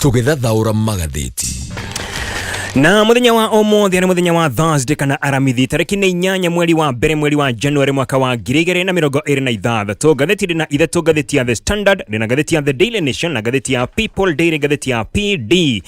Tũgĩthathaũra magathĩti. Na muthenya wa omothia na muthenya wa Thursday kana aramithi tariki ni 8 mweri wa mbere mweri wa January mwaka wa 2026. Gatheti rina ithatũ, gatheti ya The Standard, rina gatheti ya The Daily Nation na gatheti ya People Daily, gatheti ya PD.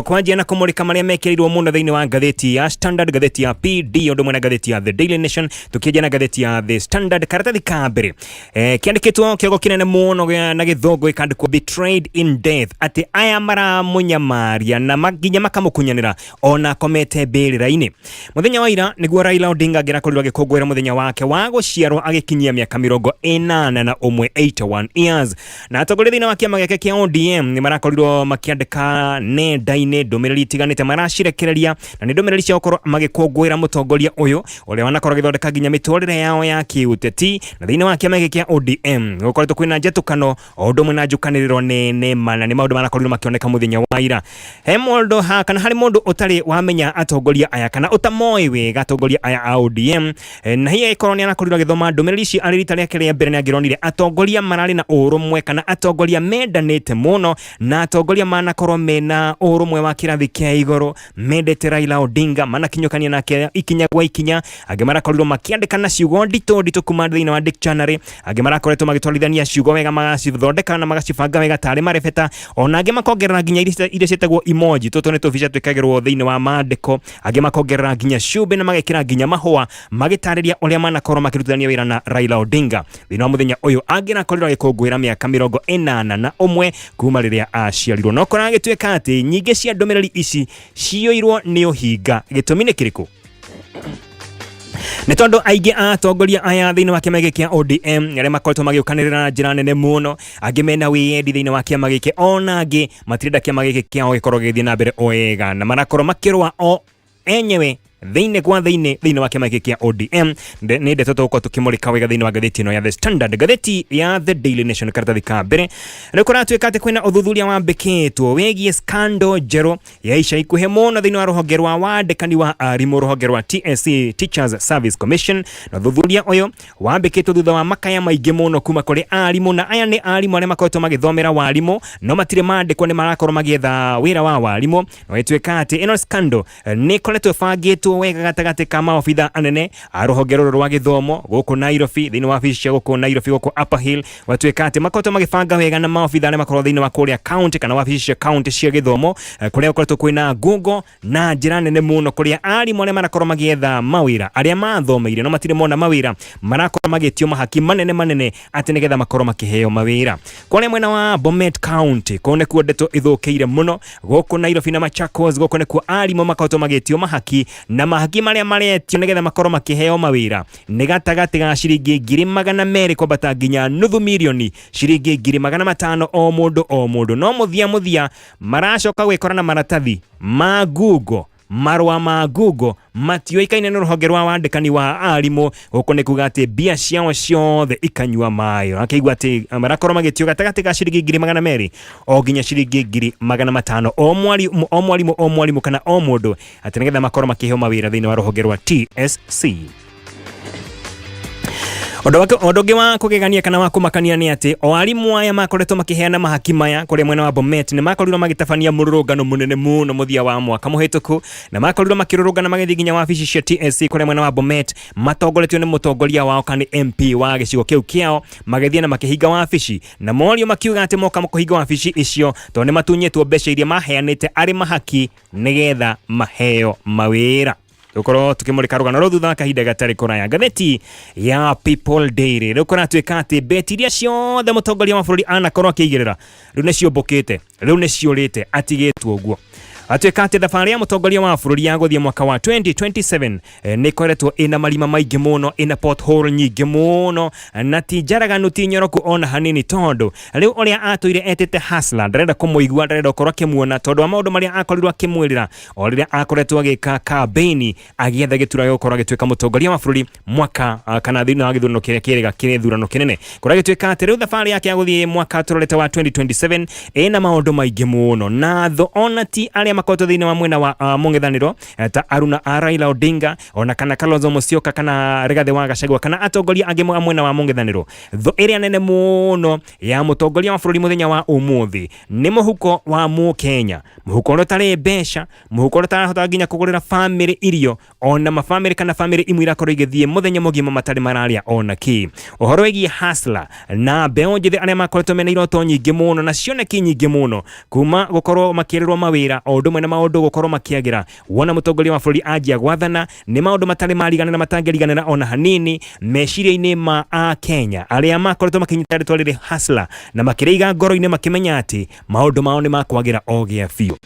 Kwanjia na kumulika maria mekirirwo muno thiini wa gatheti ya Standard, gatheti ya PD ũndũ ũmwe na gatheti ya The Daily Nation, tukijia na gatheti ya The Standard. Karatathi ka mbere kiandikitwo kiogo kinene muno na githongo ikandikwo betrayed in death, ati aya mara munyamaria na maginya makamukunyanira ona komete mbĩrĩra-inĩ. Muthenya wa ira niguo Raila Odinga agĩrakorirwo agĩkũngũĩra muthenya wake wa gũciarwo agĩkinyia mĩaka 81 81 years. Na atongoria thĩinĩ wa kĩama gĩake kĩa ODM nĩ marakorirwo makĩandĩka nenda-inĩ ndũmĩrĩri itiganĩte maracirekereria, na nĩ ndũmĩrĩri cia gũkorwo magĩkũngũĩra mũtongoria ũyũ ũrĩa wanakorwo agĩthondeka nginya mĩtũrĩre yao ya kĩũteti. Na thĩinĩ wa kĩama gĩkĩ kĩa ODM gũkoretwo kwĩna njatũkano o ũndũ ũmwe na njũkanĩrĩro nene mana nĩ maũndũ marakorirwo makĩoneka muthenya wa ira. He mũndũ kana harĩ mũndũ ũtarĩ wamenya atongoria aya kana utamoĩ wega atongoria aya a ODM, na hiya ikoroni anakorirwo agĩthoma ndũmĩrĩri ici arĩ rita rĩake rĩa mbere nĩ angĩronire atongoria mararĩ na ũrũmwe kana atongoria mendanĩte mũno na atongoria manakorwo mena ũrũmwe wa kĩrathi kĩa igũrũ, mendete Raila Odinga, manakinyũkania nake ikinya gwa ikinya, angĩ marakorirwo makĩandĩka na ciugo nditũ kuma thĩinĩ wa dictionary, angĩ marakoretwo magĩtwarithania ciugo wega magacithondeka na magacibanga wega tarĩ marebeta, ona angĩ makongerera nginya iria ciĩtagwo emoji, tũtũ nĩ tũbica twĩkagĩrwo thĩinĩ wa maandĩko, angĩ makongerera nginya ciũmbe na magekĩra nginya mahũa magĩtarĩria ũrĩa manakorwo makĩrutithania wĩra na Raila Odinga. Thĩinĩ wa mũthenya ũyũ angĩ nakorirwo agĩkũngũĩra mĩaka 81 kuma rĩrĩa aciarirwo. No kora gĩtuĩka atĩ nyingĩ cia ndũmĩrĩri ici cioirwo nĩ ũhinga. Gĩtũmi nĩ kĩrĩkũ? Nĩ tondũ aingĩ atongoria aya thĩinĩ wa kĩama gĩkĩ kĩa ODM arĩa makoretwo magĩũkanĩrĩra na njĩra nene mũno, angĩ mena wĩyendi thĩinĩ wa kĩama gĩkĩ, ona angĩ matirenda kĩama gĩkĩ kĩao gĩkorwo gĩthiĩ na mbere o wega, na marakorwo makĩrũa o enyewe thĩinĩ kwa thĩinĩ wa kĩama gĩkĩ kĩa ODM. Nĩ ndeto tũgũkorwo tũkĩmũrĩka wega thĩinĩ wa gatheti ĩno ya The Standard. Gatheti ya The Daily Nation karatathi ka mbere nĩ kũratuĩka atĩ kwĩna ũthuthuria wambĩkĩtwo wĩgiĩ scandal njerũ ya ica ikuhĩ mũno thĩinĩ wa rũhonge rwa wandĩkani wa arimũ, rũhonge rwa TSC, Teachers Service Commission. Na ũthuthuria ũyũ wambĩkĩtwo thutha wa makaya maingĩ mũno kuma kũrĩ arimũ, na aya nĩ arimũ arĩa makoretwo magĩthomera warimũ no matirĩ mandĩkwo nĩ marakorwo magĩetha wĩra wa warimũ. Na gĩtuĩka atĩ ĩno scandal nĩ koretwo bangĩtwo wega gatagatĩ ka maobitha anene a rũhonge rũrũ rwa gĩthomo gũkũ Nairobi, thĩinĩ wa wabici cia gũkũ Nairobi gũkũ Upper Hill. Gatuĩka atĩ makoretwo magĩbanga wega na maobitha arĩa makorwo thĩinĩ wa kũrĩa county kana wabici cia county cia gĩthomo, kũrĩa gũkoretwo kwĩna ngungo na njĩra nene mũno, kũrĩa arimũ arĩa marakorwo magĩetha mawĩra arĩa mathomeire no matirĩ mona mawĩra marakorwo magĩtio mahaki manene atĩ nĩgetha makorwo makĩheo mawĩra. Kũrĩa mwena wa Bomet County kũu nĩkuo ndeto ithũkĩire mũno, gũkũ Nairobi na Machakos gũkũ nĩkuo arimũ makoretwo magĩtio mahaki, na mahaki marĩa maretio nĩgetha makorwo makĩheo mawĩra nĩ gatagatĩ ga ciringi 200,000 kwambata nginya nuthu mirioni ciringi 500,000 o mũndũ. No mũthia maracoka gwĩkora na maratathi ma Google, marũa ma Google matioĩkaine nĩ rũhonge rwa wandĩkani wa arimũ, gũkũ nĩ kuga atĩ mbia ciao ciothe ikanyua maĩ. Akĩigua atĩ marakorwo magĩtio gatagatĩ ga ciringi 200,000 o nginya ciringi 500,000 o mwarimũ kana o mũndũ, atĩ nĩgetha makorwo makĩheo mawĩra thĩinĩ wa rũhonge rwa TSC. Ũndũ ũngĩ wa kũgegania kana wa kũmakania nĩ atĩ o arimũ aya makoretwo makĩheana mahaki maya kũrĩa mwena wa Bomet nĩ makorirwo magĩtabania mũrũrũngano mũnene mũno mũthia wa mwaka mũhĩtũku, na makorirwo makĩrũrũngana magĩthiĩ nginya wabici cia TSC kũrĩa mwena wa Bomet, matongoretio nĩ mũtongoria wao kana MP wa gĩcigo kĩu kĩao, magĩthiĩ na makĩhinga wabici, na morio makiuga atĩ moka kũhinga wabici icio tondũ nĩ matunyĩtwo mbeca iria maheanĩte arĩ mahaki nĩgetha maheo mawĩra. Tukorwo tukimurika rugano rwo thutha kahinda gatarĩ kũraya. Gatheti ya People Daily rĩu kũratuĩka atĩ beti iria ciothe mũtongoria wa bũrũri anakorwo akĩigĩrĩra rĩu nĩ ciũmbũkĩte, rĩu nĩ ciũrĩte, atigĩtwo ũguo. Atuĩka atĩ thabarĩ ya mũtongoria wa bũrũri ya gũthiĩ mwaka wa 2027 nĩ koretwo ĩna marima maingĩ mũno, ĩna pothole nyingĩ mũno, na ti njaraganu ti nyoroku ona hanini, tondũ rĩu ũrĩa atũire etete hustler ndarenda kũmũigua, ndarenda gũkorwo akĩmuona tondũ wa maũndũ marĩa akorirwo akĩmwĩrĩra o rĩrĩa akoretwo agĩka campaign agĩetha gĩtura gũkorwo agĩtuĩka mũtongoria wa bũrũri mwaka kana thĩinĩ wa gĩthurano kĩrĩa kĩrĩga gĩthurano kĩnene. Kũrĩa gĩtuĩka atĩ rĩu thabarĩ yake ya gũthiĩ mwaka tũrorete wa 2027 ĩna maũndũ maingĩ mũno, na ona ti arĩa makoto thini wa mwena wa mung'ethaniro ta Aruna a Raila Odinga ona kana Kalonzo Musyoka kana Rigathi wa Gachagua kana atongoria angi mwena wa mung'ethaniro tho iria nene muno ya mutongoria wa bururi muthenya wa umuthi ni muhuko wa Mukenya, muhuko rotare besha, muhuko rotahota nginya kugurira family irio ona mafamily kana family imwe irakorwo igithie muthenya mugima matari mararia ona ki uhoro wigi hustler na beo njithi aria makoretwo mena iroto nyingi muno na cioneki nyingi muno kuma gukorwo makirirwo mawira o ndumwe na maundu gukorwo makiagira wona mutongoria wa bururi anjia gwathana ni maundu matari marigana na matangeriganira ona hanini meciria-ini ma a Kenya aria makoretwo makinyita ritwa riri hustler na makiriga ngoro-ini makimenya ati maundu mao ni makwagira ogia fiu.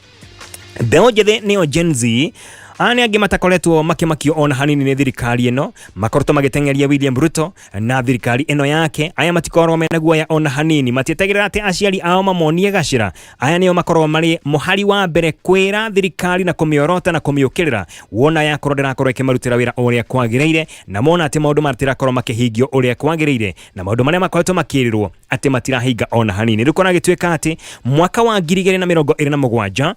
Beo njithi nio Gen Z ani angi matakoretwo makimakio ona hanini ni thirikari eno makoretwo magitengeria William Ruto na thirikari eno yake aya matikorwo mena guoya ona hanini matietegerera ati aciari ao mamonie gacira aya nio makorwo mari muhari wa mbere kwira thirikari na kumiorota na kumiukirira wona yakorwo ndirakorwo ikimarutira wira uria kwagireire na mona ati maundu matirakorwo makihingio uria kwagireire na maundu maria makoretwo makirirwo ati matirahinga ona hanini rikona gitweka ati mwaka wa 2027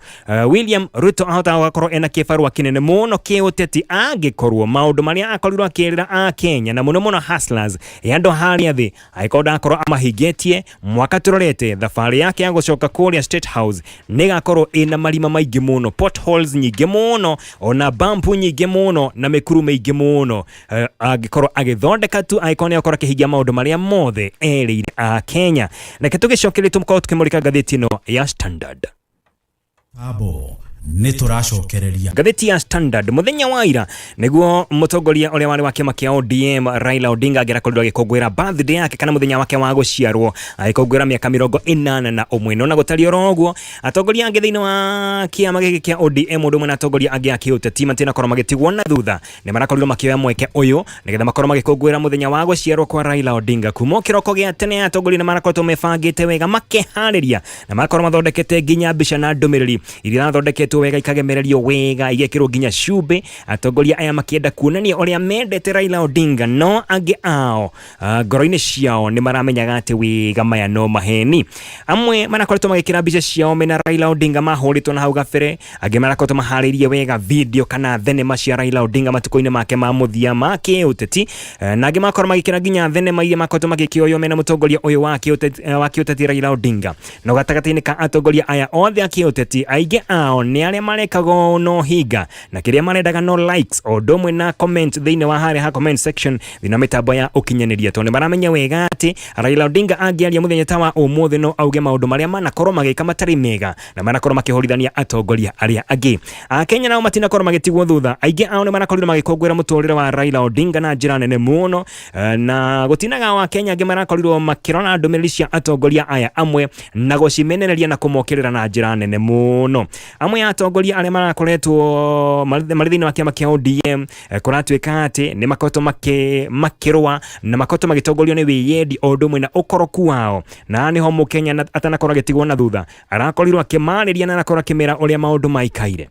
William Ruto ahota gukorwo ena kibarua kinene muno kiuteti angikorwo maundu maria akorirwo akirira a Kenya na muno hustlers yando haria thi aikonda akorwo amahingetie mwaka turorete thabari yake ya gucoka kuria State House nigakorwo ina marima maingi muno, potholes nyingi muno ona bump nyingi muno na mikuru maingi muno agikorwo agithondeka tu aikone akorwo akihingia maundu maria mothe erire a Kenya na kitugicokere tumko tukimurika ngathiti no ya Standard nituracokereria ngathiti ya Standard muthenya wa ira niguo mutongoria uria wari wa kiama kia ODM Raila Odinga agirakorirwo agikongwira birthday yake kana muthenya wake wa guciarwo agikongwira miaka 41 no na gutari oroguo atongoria angi thiini wa kiama giki kia ODM mundu mwe na atongoria angi akiuteti matina korwo magitigwo na thutha ni marakorirwo makioya mweke uyu nigetha makorwo magikongwira muthenya wa guciarwo kwa Raila Odinga kuma kiroko gia tene atongoria ni marakorirwo mebangite wega makihariria na marakorwo mathondekete nginya mbica na ndumiriri iria thondekete wega ikagemererio wega igekirwo nginya cube atongoria aya makienda kuonania uria mendete Raila Odinga no angi ao ngoro-ini ciao ni maramenyaga ati wega maya no maheni amwe marakoretwo magikira mbica ciao mena Raila Odinga mahuritwo na hau gabere angi marakoretwo maharirie wega video kana thenema cia Raila Odinga matuko-ini make ma muthia ma kiuteti na angi makorwo magikira nginya thenema iria makoretwo magikioyo mena mutongoria uyu wa kiuteti Raila Odinga no gatagati-ini ka atongoria aya othe a kiuteti aingi ao ni aria marekago no higa na kiria marendaga no likes o ndomwe na comment thiini wa haria ha comment section thina mitambo ya ukinyaniria tondu maramenya wega ati Raila Odinga angiaria muthenya ta wa umuthi no auge maundu maria manakorwo magika matari mega na manakorwo makihorithania atongoria aria angi a Kenya nao matinakorwo magitigwo thutha aingi ao ni marakorirwo magikongwira muturire wa Raila Odinga na njira nene muno na gutinaga wa Kenya angi marakorirwo makirona ndumiriri cia atongoria aya amwe na gucimenereria na kumokirira na njira nene muno amwe atongoria aria marakoretwo mari thiini wa kiama kia ODM kuratwika ati ni makoretwo makirwa na makoretwo magitongorio ni wiyendi o ndumwe na ukoroku wao na niho Mukenya atanakorwo agitigwo na thutha arakorirwo akimariria na arakorwo akimera uria maundu maikaire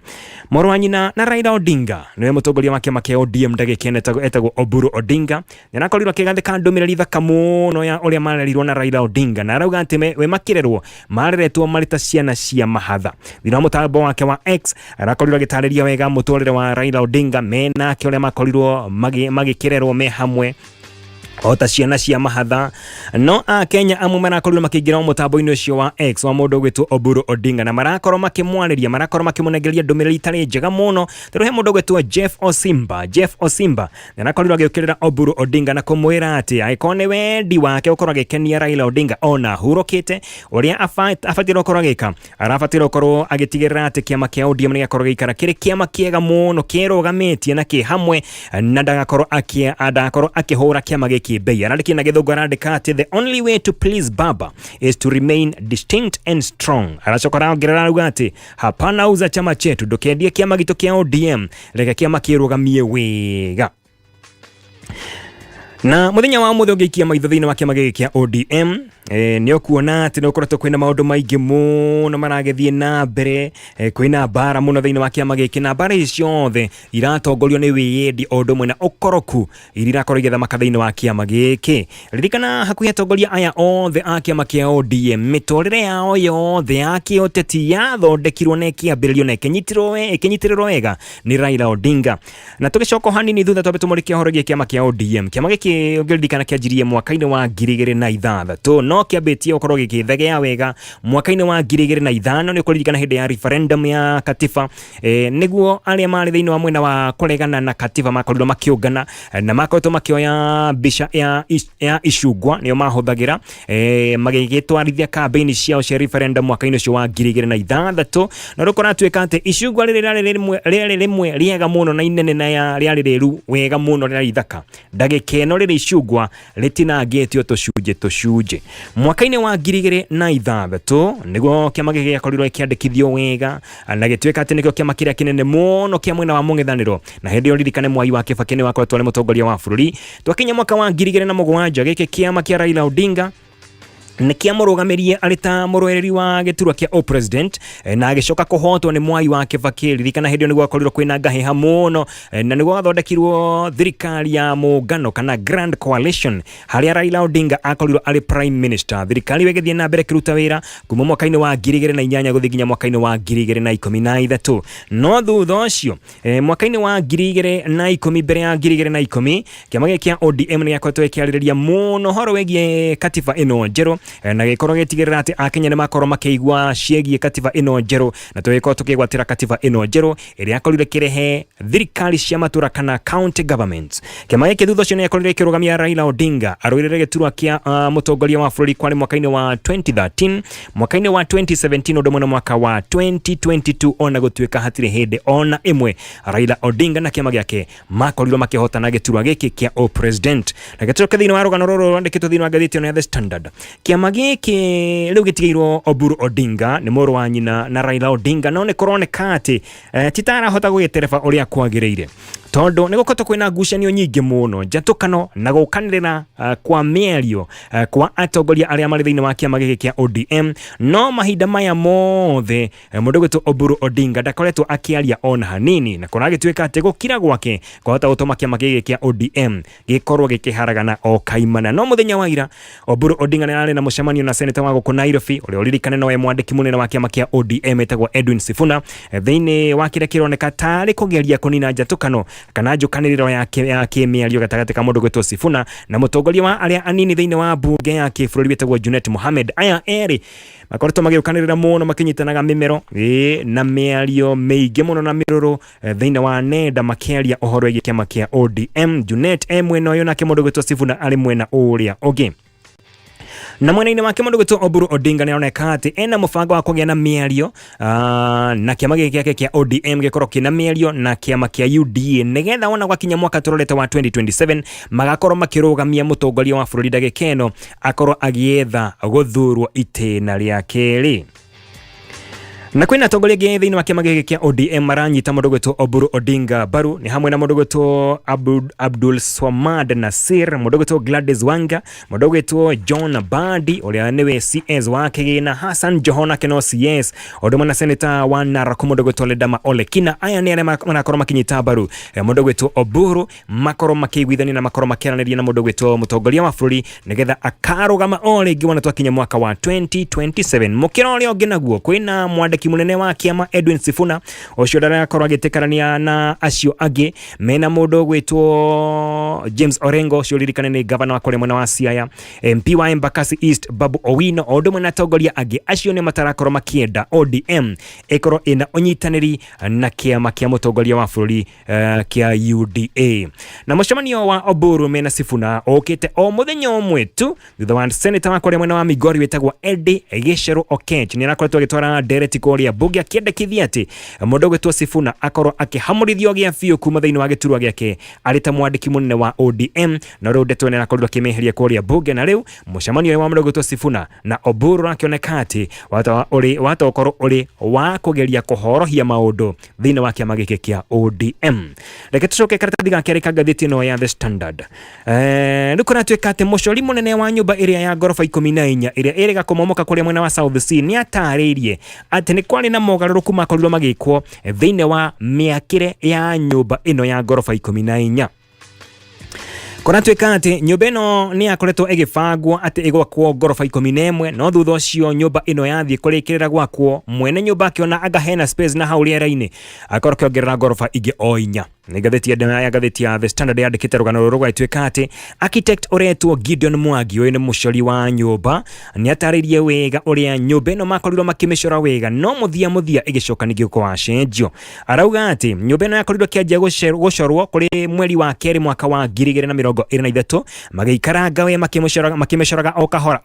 morwanyina na Raila Odinga niwe mutongoria wa kiama kia ODM ndagikene etagwo Oburu Odinga na arakorirwo akigathika ndumiriri thaka muno ya uria marerirwo na Raila Odinga na arauga ati we makirerwo mareretwo marita ciana cia mahatha thina mutambo wake wa X arakorirwo agitariria wega muturire wa Raila Odinga mena ke uria makorirwo magikirerwo me hamwe ota ciana cia mahatha no a Kenya amwe marakorirwo makiingira mutambo-ini ucio wa X wa mundu gwitwo Oburu Odinga na marakorwo makimwariria marakorwo makimunegeria ndumiriri itari njega muno tondu he mundu gwitwo Jeff Osimba na arakorirwo agiukirira Oburu Odinga na kumwira ati aikone wendi wake ukorwo agikenia Raila Odinga ona hurukite uria afatire ukorwo agika arafatire ukorwo agitigirira ati kiama kia ODM ni gakorwo gikara kiri kiama kiega muno kirugamitie na ki hamwe na ndagakorwo akihura kiama giki bei arandiki na githungu arandika ati the only way to please Baba is to remain distinct and strong aracokora ongerera ruga ati hapana uza chama chetu ndukendie kiama gitu kia ODM reke kiama kirugamie wega Na muthenya wa muthe ngikia maitho thiini wa kiama giki kia ODM ni okuona ati no koretwo kwina maundu maingi muno maragethie na mbere kwina bara muno thiini wa kiama giki na bara icio the iratongorio ni wiyendi undu mwena ukoroku irakorwo igethamaka thiini wa kiama giki ririkana hakuhi atongoria aya othe a kiama kia ODM mitorire yao yothe ya kioteti yathondekirwo na ikiambiririo na ikinyitirwo wega ni Raila Odinga na tugicoka hanini thutha twambe tumurikia horo gia kiama kia ODM kiama giki ungirikana kianjirie mwaka-ini wa 2006 no kiambitie ukorwo gikithegea wega mwaka-ini wa 2005 ni kuririkana hindi ya referendum ya katiba niguo aria mari thiini wa mwena wa kuregana na katiba makorirwo makiungana na makoretwo makioya mbica ya icungwa nio mahuthagira magigitwarithia campaign ciao cia referendum mwaka-ini ucio wa 2006 na rukora tuika ati icungwa riri rimwe riega muno na inene na riari riru wega muno riri ithaka ndagikeno riri icungwa ritinangitio tucunje mwaka-ini wa 2006 niguo kiama giki giakorirwo kiandikithio wega na gituika ati nikio kiama kiria kinene muno kia mwena wa mung'ethaniro na hindi yo ririkane Mwai wa Kibaki ni wakoretwo ari mutongoria wa bururi twakinya mwaka wa 2007 giki kiama kia Raila Odinga ni kia murugamirie ari ta murwereri wa giturwa kia president na agicoka kuhotwo ni Mwai wa Kibaki ririkana hindi ni gwakorirwo kwina ngahiha muno na ni gwathondekirwo thirikari ya muungano kana grand coalition haria Raila Odinga akorirwo ari prime minister thirikari wegethie na mbere kiruta wira kuma mwaka-ini wa 2008 guthi nginya mwaka-ini wa 2013 no thutha ucio mwaka-ini wa 2010 mbere ya 2010 kiama giki kia ODM ni gyakoretwo gikiaririria muno horo wegie katiba ino njeru na gikorwo gitigirira ati akenya ni makorwo makiigua ciegie katiba ino njeru na tugikorwo tukigwatira katiba ino njeru iria akorire kirehe thirikari cia matura kana county governments kiama giki thutha ucio ni akorire kirugamia Raila Odinga arwirire giturwa kia mutongoria wa bururi kwani mwaka-ini wa 2013 mwaka-ini wa 2017 undu mwena mwaka wa 2022 ona gutuika hatire hindi ona imwe Raila Odinga na kiama giake makorirwo makihotana giturwa giki kia president na gituka thiini wa rugano ruru rwandikitwo thiini wa ngathiti ya The Standard kiama giki riu gitigairwo Oburu Odinga ni muru wa nyina na Raila Odinga no ni kuroneka ati titara hota gugitereba uria kwagirire tondu ni gukoto kwina ngucanio nyingi muno Njatùkano na gukanirira kwa mĩario kwa atongoria aria mari thiini wa kiama giki kia ODM no mahinda maya mothe mundu gwitwo Oburu Odinga ndakoretwo akiaria ona hanini na kuragituika ati gukira gwake kwahota gutuma kiama giki kia ODM gikorwo gikiharagana o kaimana no muthenya wa ira Oburu Odinga ni ari na mucemanio na senator wa guku Nairobi uria uririkane no mwandiki munene wa kiama kia ODM etagwo Edwin Sifuna thiini wa kire kironeka tari kugeria kunina Njatùkano kana njukaniriro ya kimiario gatagati ka mundu gwitwo Sifuna na mutongoria wa aria anini thiini wa bunge ya kibururi wetagwo Junet Mohamed aya eri makoretwo magiukanirira muno makinyitanaga mimero na miario meige muno na miruru thiini wa nenda makiaria uhoro wigi kiama kia ODM Junet mwena uyu na mundu gwitwo Sifuna ari mwena uria ugi na mwena-ini wake mundu gwitwo Oburu Odinga nioneka ati ena mubango wa kugia na miario na kiama giki kiake kia ODM gikorwo kina miario na kiama kia UDA nigetha ona gwakinya mwaka turorete wa 2027 magakorwo makirugamia mutongoria wa bururi ndagikeno akorwo agietha guthurwo itena ria keri na kwina atongoria angĩ thiini wa kiama giki kia ODM maranyita mundu gwitwo Oburu Odinga Mbaru ni hamwe na mundu gwitwo Abdul Swamad Nasir mundu gwitwo Gladys Wanga mundu gwitwo John Badi uria niwe CS wa Kigina Hassan Johona keno CS oduma na senator wa Narok mundu gwitwo Ledama Olekina aya ni aria marakorwo makinyita mbaru mundu gwitwo Oburu makorwo makiguithania na makorwo makiaraniria na mundu gwitwo mutongoria wa bururi nigetha akarugama o ringi wona twakinya mwaka wa 2027 mukiro uria ungi naguo kwina mwandiki munene wa kiama Edwin Sifuna ucio ndarakorwo agitikarania na acio agi mena mundu gwitwo James Orengo ucio ririkane ni governor wa kule mwena wa Siaya MP wa Embakasi East Babu Owino ondo mwena atongoria agi acio ni matarakorwo makienda ODM ikorwo ina unyitaniri na kiama kia mutongoria wa bururi kia UDA na mucemanio wa Oburu mena Sifuna okite o muthenya umwe tu thutha wa senator wa kule mwena wa Migori wetagwo Eddie Gishero Okech ni arakoretwo agitwara direct kuria bunge akiendekithia ati mundu gwitwo Sifuna akorwo akihamurithio gia biu kuma thiini wa giturwa giake ari ta mwandiki munene wa ODM na riu ndeto ene akorirwo akimeheria kuria bunge na riu mucemanio wa mundu gwitwo Sifuna na Oburu akioneka ati wata ukorwo uri wa kugeria kuhorohia maundu thiini wa kiama giki kia ODM. Reke tucoke karatathi gake reka ngathiti no ya The Standard. Nukuna tuika ati mucori munene wa nyumba iria ya gorofa 14 iria iriga kumomoka kuria mwena wa South Sea ni ataririe ati ni kwari na mogaruruku makorirwo magikwo thiini wa miakire ya nyumba ino ya gorofa 14. Kona tuika ati nyumba ino ni akoretwo igibangwo ati igwakwo gorofa 11 no thutha ucio nyumba ino yathie kurikirira gwakwo mwene nyumba akiona agahena space na hau riera-ini akorwo kiongerera gorofa ingi o 4. Ngathiti ya The Standard yandikite rugano ruru rwaituika ati architect uretwo Gideon Mwangi uyu ni mucori wa nyumba ni ataririe wega uria nyumba ino makorirwo makimicora wega no muthia igicoka ningĩ kwacenjio. Arauga ati nyumba ino yakorirwo kianjia gucorwo kuri mweri wa keri mwaka wa 2023 magĩikaranga we makimecoraga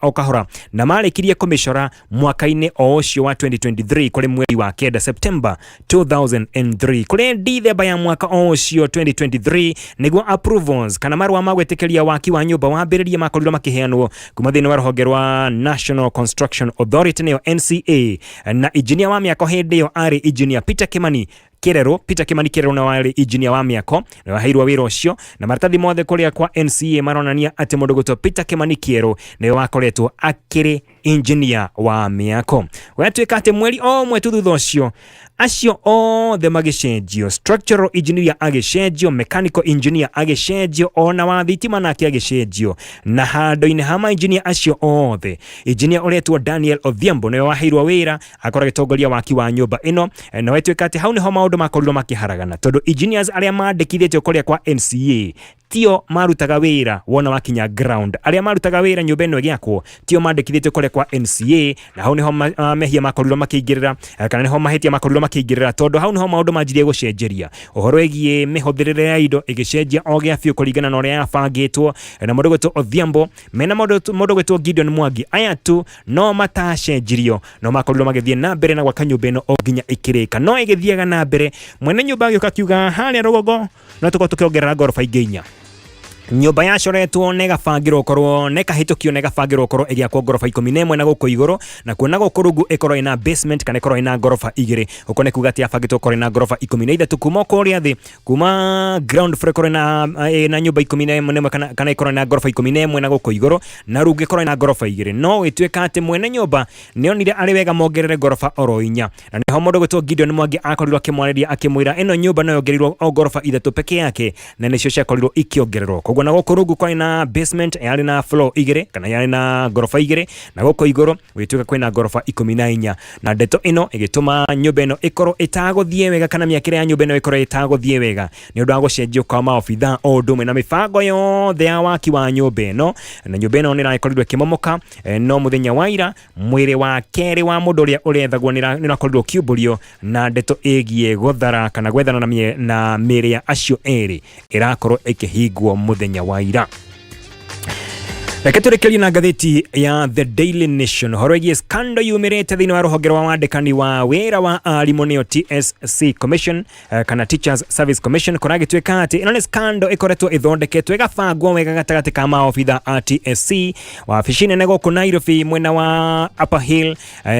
o kahora na marikirie kumicora mwaka-ini o ucio wa 2023 kuri mweri wa kenda September 2003 kuri December ya mwaka ucio 2023 niguo approvals kana marua magwetĩkĩria waki wa nyumba wambĩrĩrie makorirwo makiheanwo kuma thĩinĩ wa rũhonge rwa National Construction Authority niyo NCA na engineer wa miako hindi yo ari engineer Peter Kimani Kerero na wari engineer wa miako na waheirwo wira ucio na maratathi mothe kuria kwa NCA maronania ati mundu gwitwo Peter Kimani Kerero ni wakoretwo akiri engineer wa miako. Gwatuika ati mweri omwe tu thutha ucio acio othe magicenjio, structural engineer agicenjio, mechanical engineer agicenjio, ona wa thitima nake agicenjio, na handu-ini hama engineer acio othe engineer uretwo Daniel Odhiambo niwe waheirwo wira akora gitongoria waki wa nyumba ino na wetuika ati hau niho maundu makorirwo makiharagana tondu engineers aria mandikithitio kuria kwa NCA tio marutaga wira wona wakinya ground. Aria marutaga wira nyumba ino giakwo tio mandikithitio kuria kwa NCA na hau niho mehia makorirwo makingirira kana niho mahetia makorirwo makingirira tondu hau niho maundu manjirie gucenjeria uhoro egie mihothirire ya indo igicenjia o gia biu kuringana na uria yabangitwo na mundu gwitwo Odhiambo mena mundu gwitwo Gideon Mwangi aya tu no matacenjirio no makorirwo magithie na mbere na gwaka nyumba ino o nginya ikirika no igithiaga na mbere mwene nyumba agioka kiuga haria rugogo no tuko tukiongerera gorofa ingĩ 4 nyumba yacoretwo nega bangirwo korwo neka hitukio nega bangirwo korwo igiakwo gorofa 11 na guko iguru na kuona gukurungu ikorwo ina basement kana ikorwo ina gorofa 2 ukone kuga ati abangitwo korwo ina gorofa 13 kuma kuria thi kuma ground floor korwo na nyumba 11 kana ikorwo ina gorofa 11 na guko iguru na rungu ikorwo ina gorofa 2 no ituika ati mwene nyumba nionire ari wega mongerere gorofa oro 4 na niho mundu gwitwo Gideon Mwangi akorirwo akimwariria akimwira ino nyumba no yongerirwo o gorofa 3 peke yake na nicio ciakorirwo ikiongererwo na gukurungu kwa ina basement yari na floor 2 kana yari na gorofa 2 na guko iguru wituka kwina gorofa 14 na ndeto ino igituma nyumba ino ikorwo itaguthie wega kana miakire ya nyumba ino ikorwo itaguthie wega ni undu wa gucenjio kwa maobitha o ndume na mibango yothe ya waki wa nyumba ino na nyumba ino ni raikorirwo kimomoka no muthenya wa ira mwiri wa keri wa mundu uria urethagwo ni rakorirwo kiuburio na ndeto igie guthara kana gwethana na miri ya acio eri irakorwo ikihingwo muthenya wa ira. Reke turekerie na ngathiti ya The Daily Nation horo igie scandal yumirite thiini wa ruhonge rwa wandikani wa wira wa arimu niyo TSC Commission kana Teachers Service Commission kona gituika ati ino ni scandal ikoretwo ithondeketwo igabangwo wega gatagati ka maobitha a TSC wabici nene guku Nairobi mwena wa Upper Hill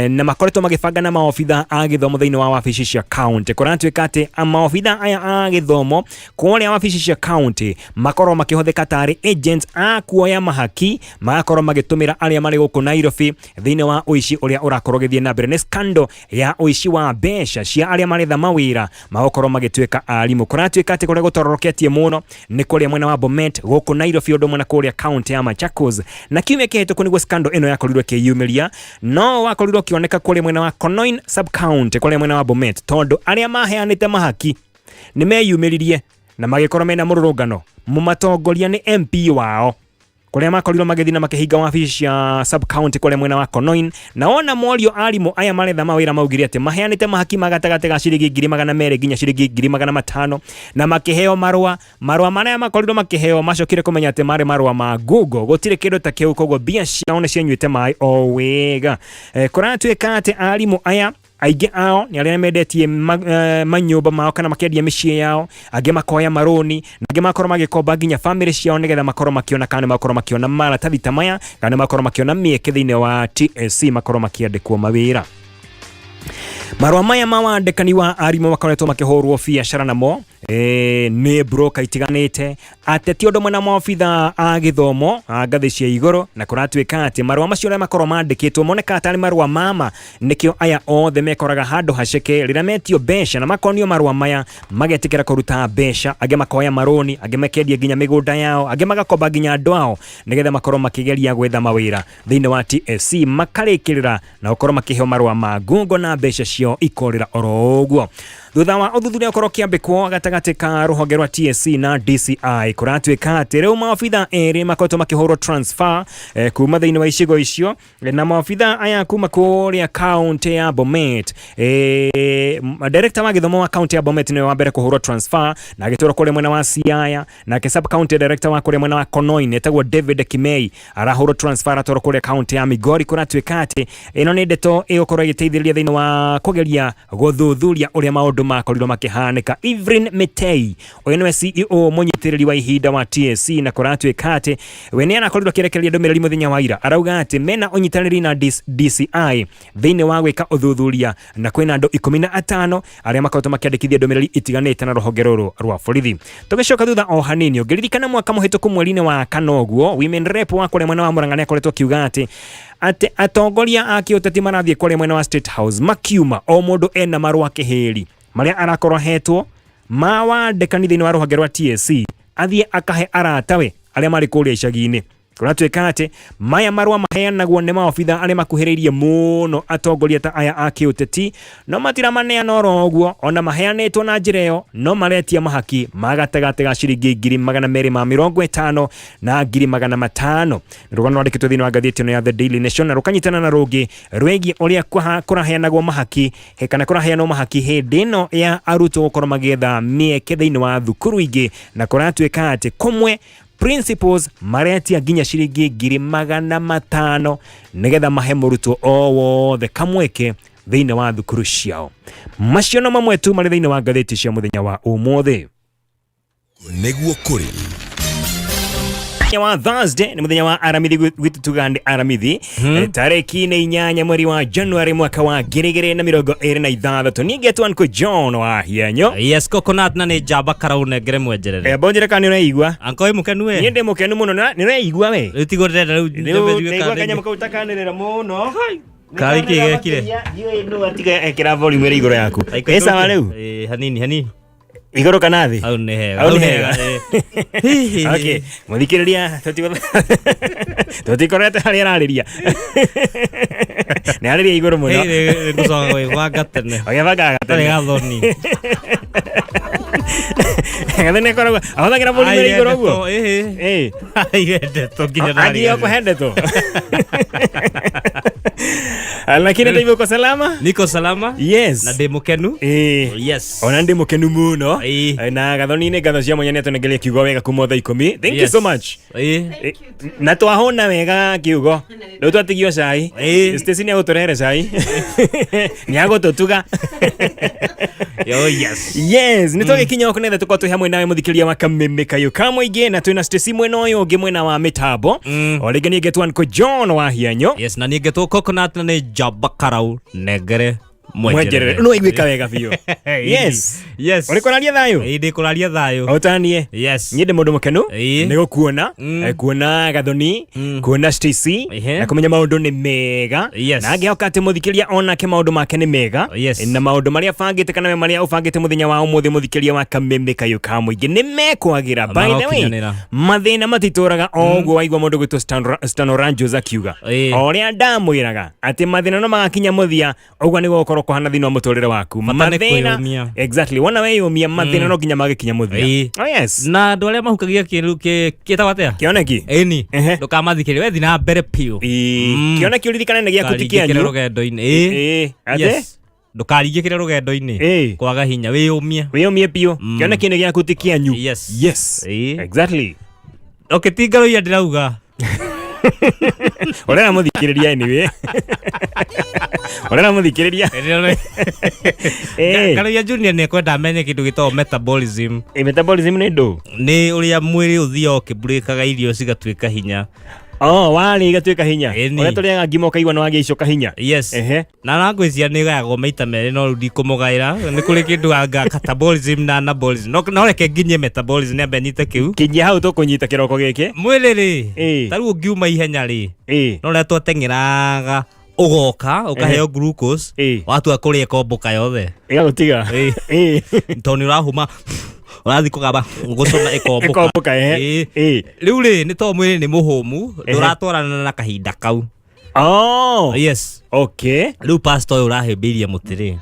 na makoretwo magibanga na maobitha a githomo thiini wa wabici cia county kona tuika ati maobitha aya a githomo kuria wabici cia county makorwo makihotheka tari agents a kuoya mahaki magakorwo magitumira aria mari guku Nairobi thiini wa uici uria urakorwo githie na mbere ni scandal ya uici wa mbeca cia aria maretha mawira magakorwo magituika arimu kona tuika ati kuria gutororoketie muno ni kuria mwena wa Bomet guku Nairobi undu mwena kuria county ya Machakos na kiumia kihituku niguo scandal ino yakorirwo kiyumiria no wakorirwo kioneka kuria mwena wa Konoin sub county kuria mwena wa Bomet tondu aria maheanite mahaki ni meyumiririe na magikorwo mena mururungano mumatongoria ni MP wao kuria makorirwo magithi na makihinga wabici cia sub county kuria mwena wa Konoin na ona morio arimu aya maretha mawira maugire ati maheanite mahaki magatagate ga ciringi 200 nginya ciringi 500 na makiheo marua maria makorirwo makiheo macokire kumenya ati mari marua ma Google gutire kindu ta kiu koguo bia ciao ni cianyuite mai o wega kuria tuika ati arimu aya aige ao ni aria mendetie manyumba mao kana makendia micii yao, ange makoya maroni, na ange makorwo magikomba nginya family ciao nigetha makorwo makiona kana makorwo makiona maratathi ta maya kana makorwo makiona mieke thiini wa TSC makorwo makiandikwo mawira. Marua maya mawandikani wa arimu makoretwo makihorwo biacara namo ni broker itiganite, ateti Odm na maofitha a githomo a ngathi cia iguru, na kuratuika ati marua macio makorwo mandikitwo moneka atari marua mama, nikio aya othe mekoraga handu haceke rira metio besha na makonio marua maya magetikira kuruta besha, ange makoya maroni, ange makendia nginya migunda yao, ange magakomba nginya andu ao nigetha makorwo makigeria gwetha mawira thiini wa TSC makarikirira na gukorwo makiheo marua ma ngungo na besha cio ikorira oroguo. Thutha wa uthuthuria ukorwo kiambikwo gatagati ka ruhonge rwa TSC na DCI, kuratuika ati riu maofitha eri makoretwo makihorwo transfer kuma thiini wa icigo icio, na maofitha aya kuma kuria county ya Bomet. Director wa githomo wa county ya Bomet ni wa mbere kuhorwo transfer na agitwara kuri mwena wa Siaya, na ke sub county director wa kuri mwena wa Konoine etagwo David Kimei arahorwo transfer atwara kuri county ya Migori. Kuratuika ati ino ni ndeto igukorwo igiteithĩrĩria thiini wa kugeria guthuthuria uria maundu makorirwo makihanika. Ivrin Metei uyu niwe CEO munyitiriri wa ihinda wa TSC, na kuratuika ati we ni anakorirwo kirekereria ndumiriri muthenya wa ira, arauga ati mena unyitaniri na DCI thiini wa gwika uthuthuria na kwina andu 15 aria makoretwo makiandikithia ndumiriri itiganite na ruhonge ruru rwa borithi. Tugicoka thutha o hanini, ugiririkana mwaka muhituku mweri-ini wa Kanoguo, women rep wa kure mwena wa Murang'a akoretwo kiuga ati atongoria a kiuteti marathie kure mwena wa State House makiuma o mundu ena marua kihiri maria arakorwo hetwo mawandikani thiini wa ruhonge rwa TSC athie akahe aratawe aria mari kuria icagi-ini. Kuratuika ati maya marua maheanagwo ni maofitha aria makuhiriirie muno atongoria ta aya a kiuteti, no matira maneana oroguo, ona maheanitwo na njira iyo no maretia mahaki magatagate ga ciringi 250 na 500. Rugano rwandikitwo thiini wa ngathiti ino ya The Daily Nation, na rukanyitana na rugi rwegi uria kuraheanagwo mahaki kana kuraheanwo mahaki hindi ino ya aruto gukorwo magietha mieke thiini wa thukuru ingi, na kuratuika ati kumwe principles maretia nginya ciringi 500 nigetha mahe murutwo o wothe kamweke thiini wa thukuru ciao. Macio no mamwe tu mari thiini wa ngathiti cia muthenya wa umuthi. Neguo kuri wa Thursday ni muthenya wa aramithi gwitu tugande aramithi tariki ni 8 mweri wa January mwaka wa 2026. ni Njatùkano John wa hianyo. Yes, coconut na ni jaba karaune ngere mwenjerere. Bonjera kana uraigua anko mukenu we ni ndi mukenu muno na ni uraigua we utigorera rĩu kanya mukautakanirira muno kari kigekire no atiga ekira volume ri igoro yaku esa wa riu hanini igoro kana thi au ni hega okay muthikiriria tutikorete hari arariria ni ariria igoro muno ngusoga we wagatene oya gatene gathoni gathene koragwo ahothagira volume ri igoro guo aigende to nginya ndari agio kuhende to lakini ndivyo uko salama? Niko salama. Yes. Na ndimukenu. Yes. Ona ndimukenu muno. Na gathoni-ini gatho cia mwanya netonengeria kiugo wega kuma thaa 10. Thank you so much. Na twahona wega kiugo. Riu twatigio cai. Station ya uturere cai. Ni agotutuga. Yes. Yes, nitwagikinya kunetha tukwa twi hamwe nawe muthikiria wa KAMEME kayo kamwe na twina station mwena uyu ungi mwena wa mitambo. Orege ni Njatùkano John wa hianyo. Yes, na ni coconut na ni jaba karau negere mwenjerere no igwika wega biyo. Yes uri kuraria thayo ndi kuraria thayo otanie. Yes nyende mundu mukenu ni gukuona kuona gathoni kuona Stacy na kumenya maundu ni mega na ngihoka ati muthikiria ona ke maundu make ni mega na maundu maria bangite kana maria ubangite muthenya wa umuthi muthikiria wa KAMEME kayo kamwe ni mekwagira. By the way mathina matituraga oguo waigwa mundu gwitwo Stano Ranjos akiuga oria ndamwiraga ati mathina no magakinya muthia oguo ni gukora kuhana thina muturire waku mathina. Exactly wana we yumia mathina no nginya magikinya muthia. Oh yes na andu aria mahukagia kindu kitawatea kioneki eni ndukamathikire we thina mbere piu kioneki uririkana ne giaku tikianyu rugendo-ini ate ndukarigie rugendo-ini kwaga hinya wiyumie piu kioneki ne giaku tikianyu. Yes exactly okay tingaro ya ndirauga orera muthikiriria anyway Ona muthikiriria. Kana ya junior ne kwenda amenye kindu gitagwo metabolism. Metabolism ni ndu. Ni uria mwiri uthio ukibreakaga irio cigatuika hinya. Wali gatuika hinya. Oya turiaga ngima ukaigwa no agicoka hinya. Yes. Na nangwiciria ni gayagwo maita meri no rudi kumugaira ni kuri kindu anga catabolism na anabolism. No reke nginye metabolism ne benyite kiu. Kinye hau tukunyita kiroko giki. Mwiri ri. Taru ngiuma ihenya ri. No re twatengeraga ugoka ukaheo glucose. Watu akuria komboka yothe. Igagutiga. Toni urahuma urathi kugaba ngusona ikomboka riu ri ni to mwiri ni muhumu nduratwarana na kahinda kau. Yes. Okay. Riu pastor urahimbiria mutiri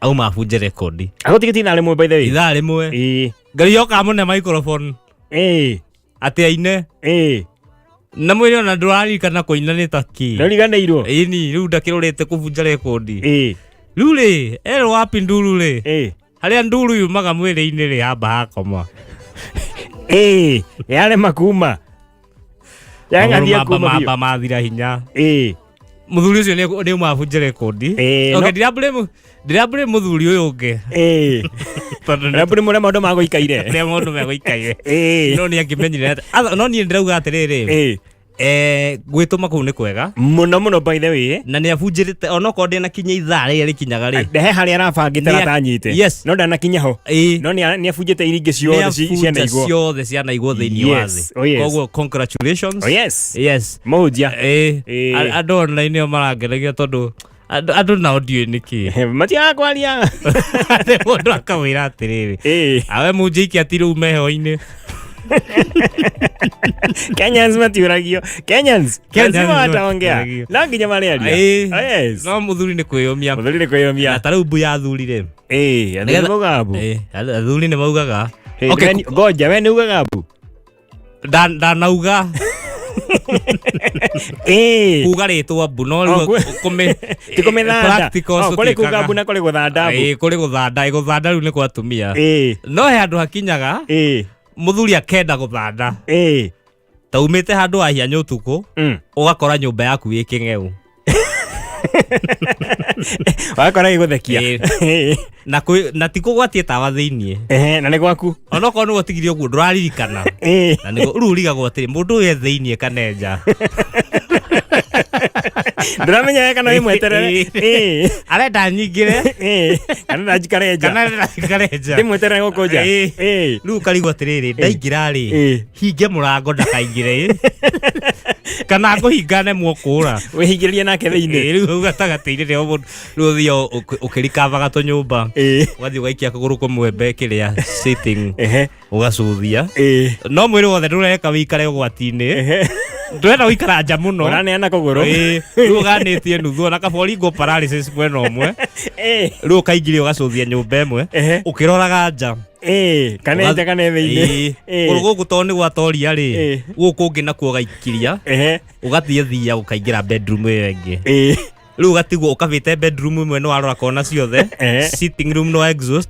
au mabunje record agotigiti na rimwe by the way ithaa rimwe ngari yoka mune microphone ati aine na mwiri ona ndurarikana kuina ni taki ndariganeirwo ni riu ndakirorete kubunja record riu ri ero wapi nduru ri haria nduru yumaga mwiri-ini ri hamba hakoma yale makuma yangathia kuma mamba mathira hinya muthuri ucio ni mabunje record okay ndirabure muthuri uyu ungi ndirabure muria maundu maguikaire no ni angimenyire no ni ndirauga atiriri gwituma kuu ni kwega muno by the way na ni abunjirite onoko ndi na kinya ithaa ria rikinyaga ri ndehe haria arabangite ratanyite no ndanakinya ho no ni abunjite iringi ciothe ciana igwo thiini wa thi koguo congratulations. Yes mujia andu online marangeragia tondu andu na audio niki matia kwaria mundu akawira atiriri awe munjiki atiru meho-ini Kenyans matiuragio Kenyans wataongea na nginya mariaria yes no muthuri ni kwiyumia na taru mbu ya thurire athuri mugabu athuri ni maugaga okay ngoja we ni ugaga mbu ndanauga kuga ritwa mbu no tikumithanda kuri kuga mbu na kuri guthanda mbu kuri guthanda riu ni kwa atumia no he andu hakinyaga muthuri akenda guthanda taumite handu wahia nyutuku ugakora nyumba yaku wi king'eu wakora giguthekia na tikugwatie tawa thiini na ni gwaku onoko ni gutigirie uguo nduraririkana na ni riu rigagwo atiri mundu uyu thiini kanenja ndramenya kana imweterere arenda nyingire kana njikarenja ndimweterere gukunja riu karigwo atiriri ndaingira ri hinge murango ndakaingire kana nguhingane mwokura wihingiririe nake thiini riu gatagati-ini rio riu thio ukirikavaga tunyumba wathi ugaikia kuguru kumwembe kiria sitting ugacuthia no mwiri wothe ndureka wikare ugwati-ini ndurenda wikara nja muno uraneana kuguru riu uganitie nuthu na kaboringo paralysis mwena umwe riu ukaingiria ugacuthia nyumba imwe ukiroraga nja kanenja kane thiini guku to ni gwatoria ri guku ungi nakuo gaikiria ugathie thia ukaingira bedroom iyo ingi riu ugatigwo ukavite bedroom imwe no arora kona ciothe sitting room no exhaust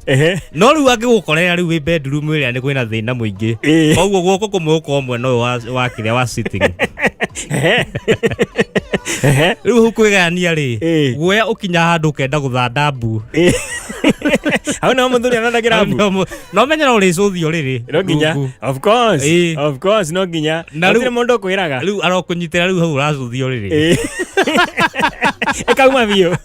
no riu angigukorera riu wi bedroom iria ni kwina thina muingi koguo guoko kumwe ukomwe no wa kiria wa sitting riu hukwigania ri guoya ukinya handu ukenda guthanda mbu au no muthuri anathagira mbu no menyera uricuthio riri no nginya of course no nginya na mundu kwiraga riu arokunyitira riu hau uracuthio riri ekauma bio